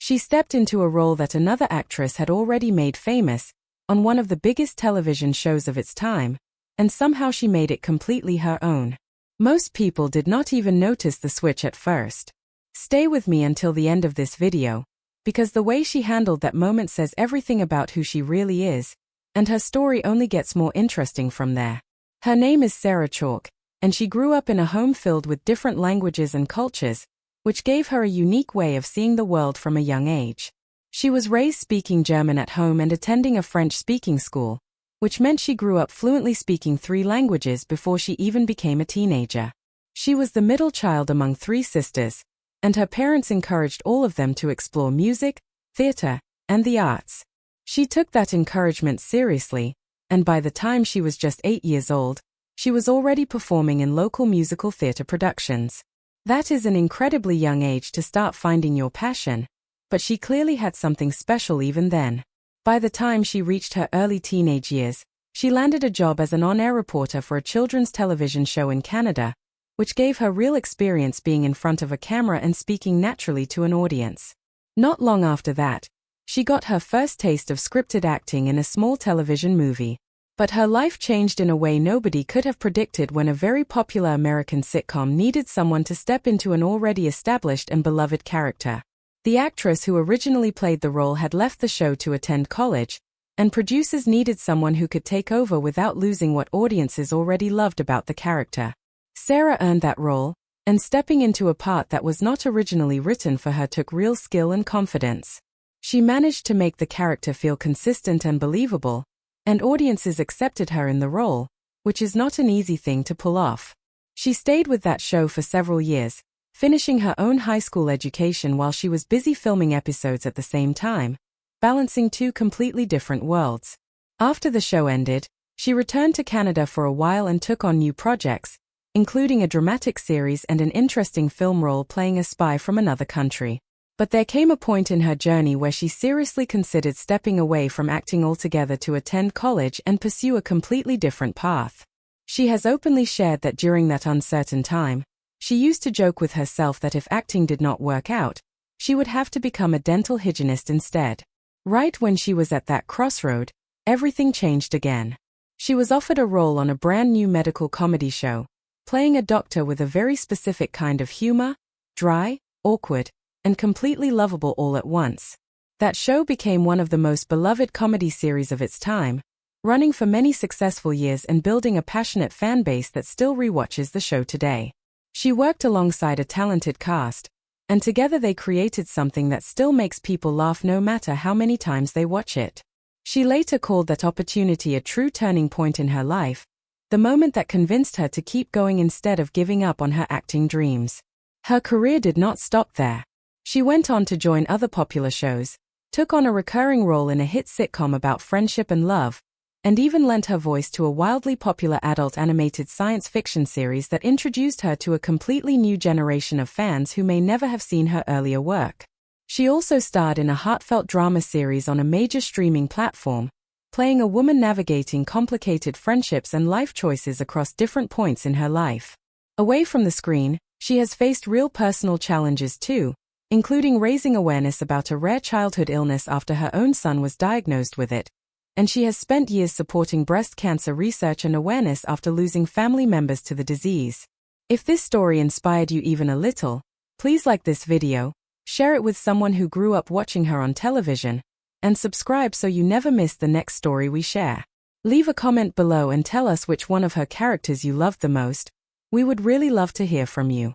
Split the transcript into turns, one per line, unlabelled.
She stepped into a role that another actress had already made famous, on one of the biggest television shows of its time, and somehow she made it completely her own. Most people did not even notice the switch at first. Stay with me until the end of this video, because the way she handled that moment says everything about who she really is, and her story only gets more interesting from there. Her name is Sarah Chalke, and she grew up in a home filled with different languages and cultures, which gave her a unique way of seeing the world from a young age. She was raised speaking German at home and attending a French-speaking school, which meant she grew up fluently speaking 3 languages before she even became a teenager. She was the middle child among 3 sisters, and her parents encouraged all of them to explore music, theater, and the arts. She took that encouragement seriously, and by the time she was just 8 years old, she was already performing in local musical theater productions. That is an incredibly young age to start finding your passion, but she clearly had something special even then. By the time she reached her early teenage years, she landed a job as an on-air reporter for a children's television show in Canada, which gave her real experience being in front of a camera and speaking naturally to an audience. Not long after that, she got her first taste of scripted acting in a small television movie. But her life changed in a way nobody could have predicted when a very popular American sitcom needed someone to step into an already established and beloved character. The actress who originally played the role had left the show to attend college, and producers needed someone who could take over without losing what audiences already loved about the character. Sarah earned that role, and stepping into a part that was not originally written for her took real skill and confidence. She managed to make the character feel consistent and believable, and audiences accepted her in the role, which is not an easy thing to pull off. She stayed with that show for several years, finishing her own high school education while she was busy filming episodes at the same time, balancing 2 completely different worlds. After the show ended, she returned to Canada for a while and took on new projects, including a dramatic series and an interesting film role playing a spy from another country. But there came a point in her journey where she seriously considered stepping away from acting altogether to attend college and pursue a completely different path. She has openly shared that during that uncertain time, she used to joke with herself that if acting did not work out, she would have to become a dental hygienist instead. Right when she was at that crossroad, everything changed again. She was offered a role on a brand new medical comedy show, playing a doctor with a very specific kind of humor, dry, awkward, and completely lovable all at once. That show became one of the most beloved comedy series of its time, running for many successful years and building a passionate fan base that still rewatches the show today. She worked alongside a talented cast, and together they created something that still makes people laugh no matter how many times they watch it. She later called that opportunity a true turning point in her life, the moment that convinced her to keep going instead of giving up on her acting dreams. Her career did not stop there. She went on to join other popular shows, took on a recurring role in a hit sitcom about friendship and love, and even lent her voice to a wildly popular adult animated science fiction series that introduced her to a completely new generation of fans who may never have seen her earlier work. She also starred in a heartfelt drama series on a major streaming platform, playing a woman navigating complicated friendships and life choices across different points in her life. Away from the screen, she has faced real personal challenges too, including raising awareness about a rare childhood illness after her own son was diagnosed with it, and she has spent years supporting breast cancer research and awareness after losing family members to the disease. If this story inspired you even a little, please like this video, share it with someone who grew up watching her on television, and subscribe so you never miss the next story we share. Leave a comment below and tell us which one of her characters you loved the most. We would really love to hear from you.